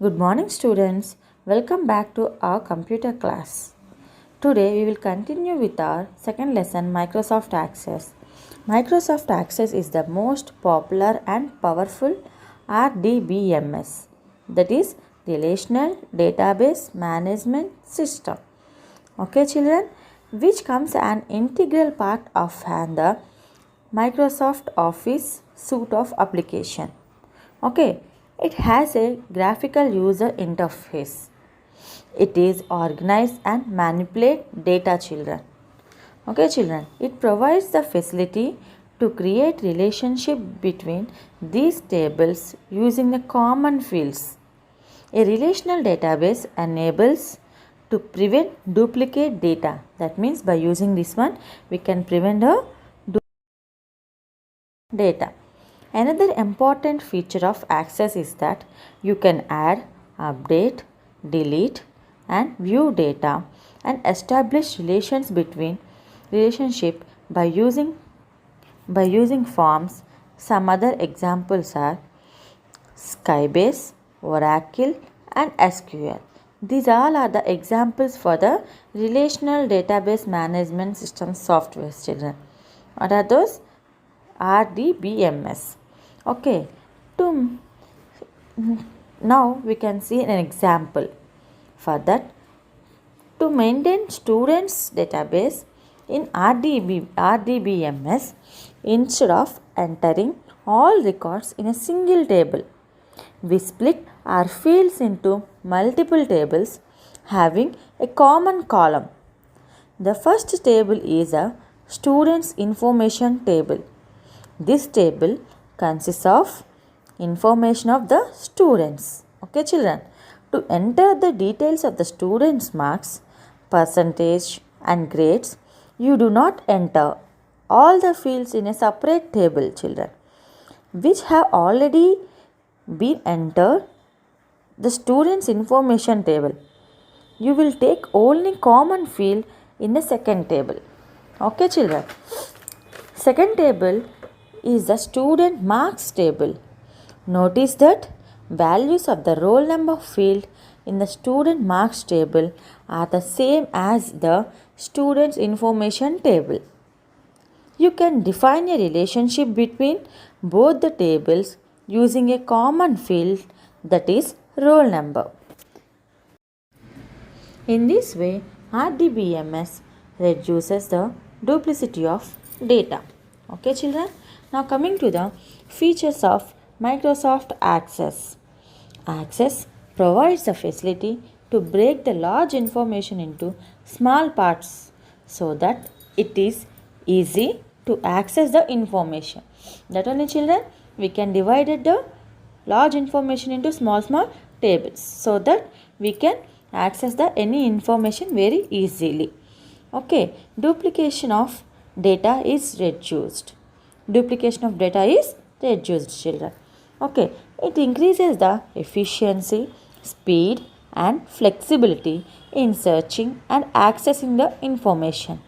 Good morning, students. Welcome back to our computer class. Today we will continue with our second lesson, Microsoft Access. Microsoft Access is the most popular and powerful RDBMS, that is Relational Database Management System. Okay, children, which comes an integral part of the Microsoft Office suite of application. Okay, it has a graphical user interface. It is organized and manipulate data, children. Okay, children, it provides the facility to create relationship between these tables using the common fields. A relational database enables to prevent duplicate data. That means by using this one, we can prevent a data. Another important feature of Access is that you can add, update, delete and view data and establish relationship by using forms. Some other examples are Skybase, Oracle and SQL. These all are the examples for the relational database management system software, children. What are those? RDBMS. Okay, to now we can see an example. For that, to maintain students database in RDBMS, instead of entering all records in a single table, we split our fields into multiple tables having a common column. The first table is a students information table. This table consists of information of the students. Okay, children. To enter the details of the students' marks, percentage and grades, you do not enter all the fields in a separate table, children, which have already been entered the students information table. You will take only common field in the second table. Okay, children. Second table is the student marks table. Notice that values of the roll number field in the student marks table are the same as the students information table. You can define a relationship between both the tables using a common field, that is roll number. In this way, RDBMS reduces the duplicity of data. Okay, children. Now coming to the features of Microsoft Access. Access provides the facility to break the large information into small parts so that it is easy to access the information. That only, children, we can divide the large information into small tables so that we can access the any information very easily. Okay, duplication of data is reduced. Duplication of data is reduced, children. Okay, it increases the efficiency, speed and flexibility in searching and accessing the information.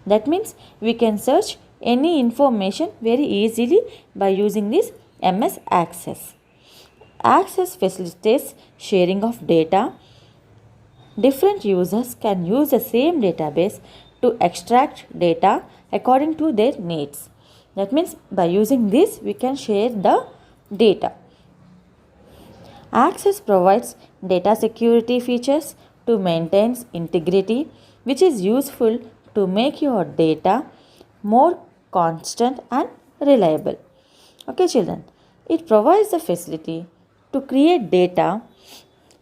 That means we can search any information very easily by using this MS Access. Access facilitates sharing of data. Different users can use the same database to extract data according to their needs. That means by using this we can share the data. Access provides data security features to maintain integrity, which is useful to make your data more constant and reliable. Okay, children. It provides the facility to create data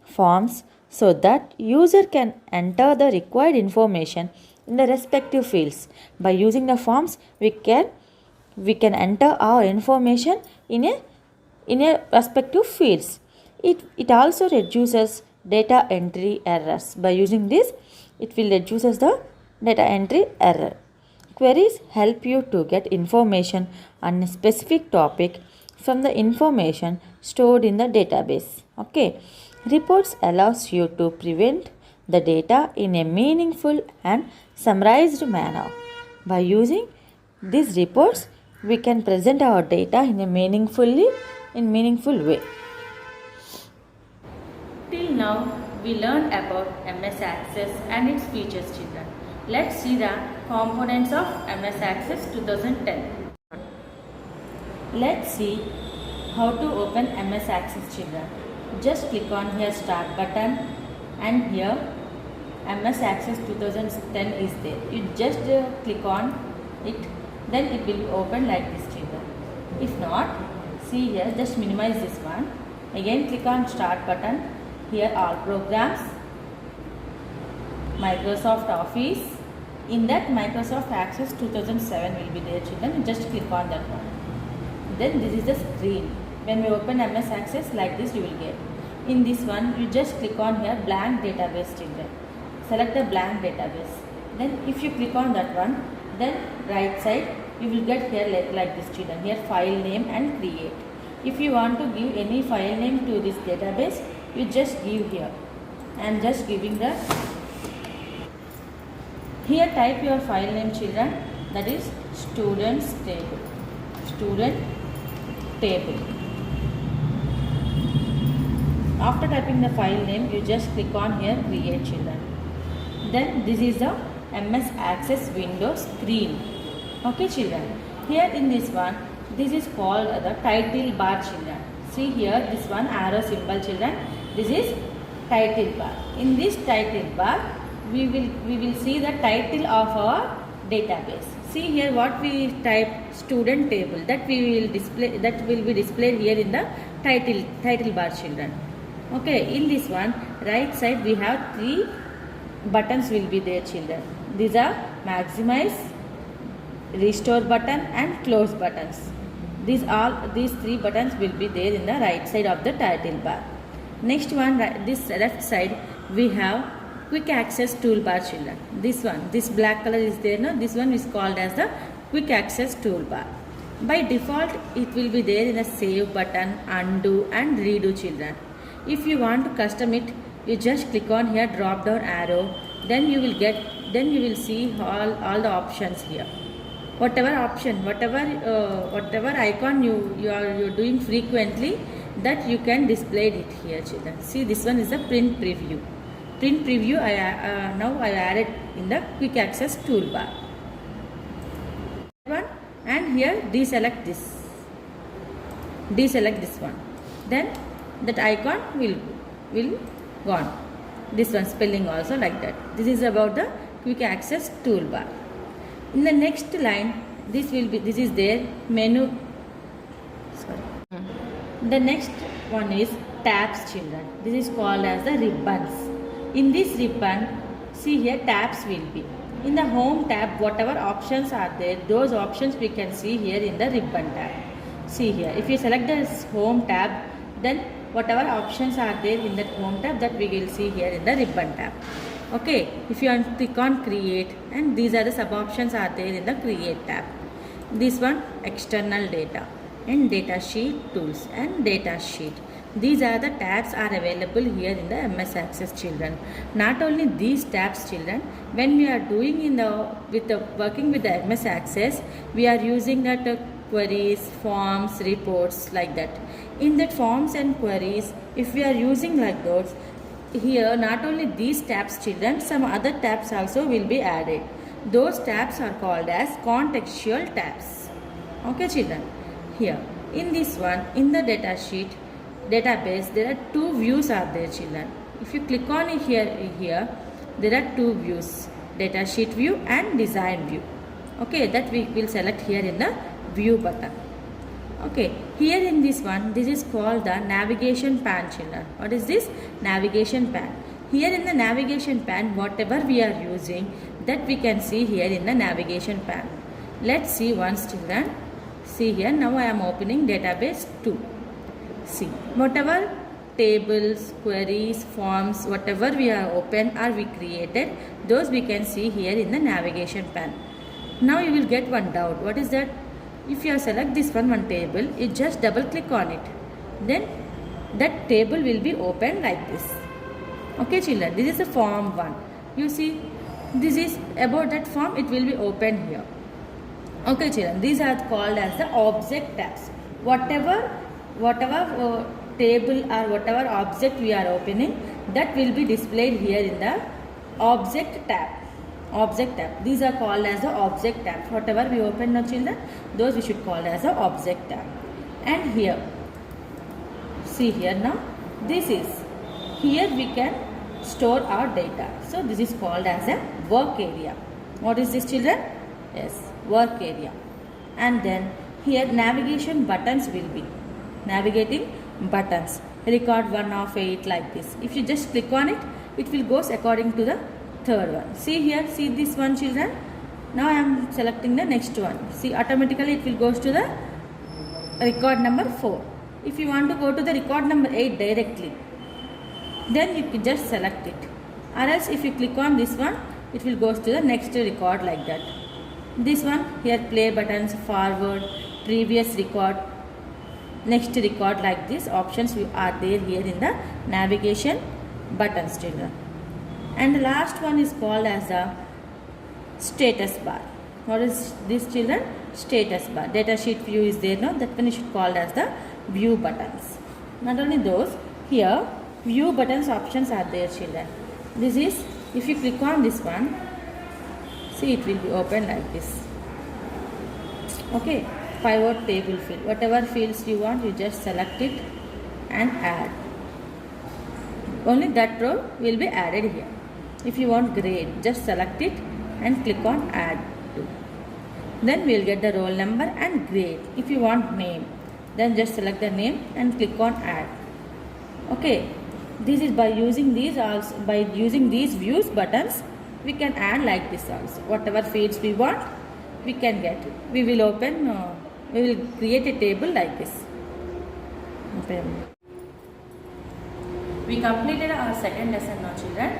forms so that user can enter the required information in the respective fields. By using the forms, we can enter our information in a respective fields. It also reduces data entry errors. By using this, it will reduces the data entry error. Queries help you to get information on a specific topic from the information stored in the database. Okay. Reports allows you to present the data in a meaningful and summarized manner. By using these reports, we can present our data in a meaningful way. Till now, we learned about MS Access and its features, children. Let's see the components of MS Access 2010. Let's see how to open MS Access, children. Just click on here Start button, and here MS Access 2010 is there. You just click on it, then it will open like this, children. If not, see here, just minimize this one. Again click on Start button. Here all programs, Microsoft Office. In that Microsoft Access 2007 will be there, children. Just click on that one. Then this is the screen. When we open MS Access, like this you will get. In this one, you just click on here blank database, children. Select the blank database. Then if you click on that one, then right side you will get here like this, children. Here file name and create. If you want to give any file name to this database, you just give here. I am just giving the, here type your file name, children, that is students table. Student table. After typing the file name, you just click on here create, children. Then this is the MS Access window screen. Okay, children. Here in this one, this is called the title bar, children. See here this one arrow symbol, children. This is title bar. In this title bar, we will see the title of our database. See here what we type student table, that we will display, that will be displayed here in the title bar, children. Okay, in this one right side we have 3 buttons will be there, children. These are maximize, restore button and close buttons. These 3 buttons will be there in the right side of the title bar. Next one, this left side we have quick access toolbar, children. This one, this black color is there, no? This one is called as the quick access toolbar. By default it will be there in the save button, undo and redo, children. If you want to custom it, you just click on here drop down arrow, then you will see all the options here. Whatever option, whatever icon you're doing frequently, that you can display it here, children. See, this one is the print preview. Print preview now I added in the quick access toolbar. And here deselect this one. Then that icon will gone. This one spelling also like that. This is about the quick access toolbar. In the next line, this is there menu. Sorry. The next one is tabs, children. This is called as the ribbons. In this ribbon, see here tabs will be. In the home tab, whatever options are there, those options we can see here in the ribbon tab. See here, if you select this home tab, then whatever options are there in that home tab, that we will see here in the ribbon tab. Okay, if you click on create, and these are the sub options are there in the create tab. This one external data and data sheet tools and data sheet. These are the tabs are available here in the MS Access, children. Not only these tabs, children, when we are doing working with the MS Access, we are using that queries, forms, reports, like that. In that forms and queries, if we are using like those, here not only these tabs, children, some other tabs also will be added. Those tabs are called as contextual tabs. Okay, children. Here in this one, in the database, there are 2 views are there, children. If you click on it here there are 2 views, data sheet view and design view. Okay, that we will select here in the view button. Okay, here in this one, this is called the navigation pane, children. What is this? Navigation pane. Here in the navigation pane, whatever we are using, that we can see here in the navigation pane. Let's see once, children. See here, now I am opening database 2. See, whatever tables, queries, forms, whatever we are open or we created, those we can see here in the navigation pane. Now you will get one doubt. What is that? If you select this one table, you just double click on it. Then that table will be open like this. Okay, children, this is the form 1. You see, this is about that form, it will be open here. Okay, children, these are called as the object tabs. Whatever table or whatever object we are opening, that will be displayed here in the object tab. Object tab. These are called as the object tabs. Whatever we open now children, those we should call as a object tab. And here, see here now, this is, here we can store our data. So this is called as a work area. What is this children? Yes, work area. And then here navigation buttons will be. Navigating buttons. Record 1 of 8 like this. If you just click on it, it will goes according to the third one. See here, see this one children. Now I am selecting the next one. See, automatically it will goes to the record number 4. If you want to go to the record number 8 directly, then you can just select it. Or else if you click on this one, it will goes to the next record like that. This one here, play buttons, forward, previous record, next record, like this options are there here in the navigation buttons children. And the last one is called as the status bar. What is this children? Status bar. Data sheet view is there now, that one is called as the view buttons. Not only those, here view buttons options are there children. This is, if you click on this one, see it will be open like this. Okay, pivot table field. Whatever fields you want, you just select it and add. Only that row will be added here. If you want grade, just select it and click on add to. Then we will get the roll number and grade. If you want name, then just select the name and click on add. Okay, this is by using these also, by using these views buttons, we can add like this also. Whatever fields we want, we can get it. We will open, we will create a table like this. Open. We completed our second lesson now children.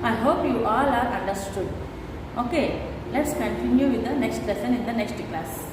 I hope you all are understood. Okay, let's continue with the next lesson in the next class.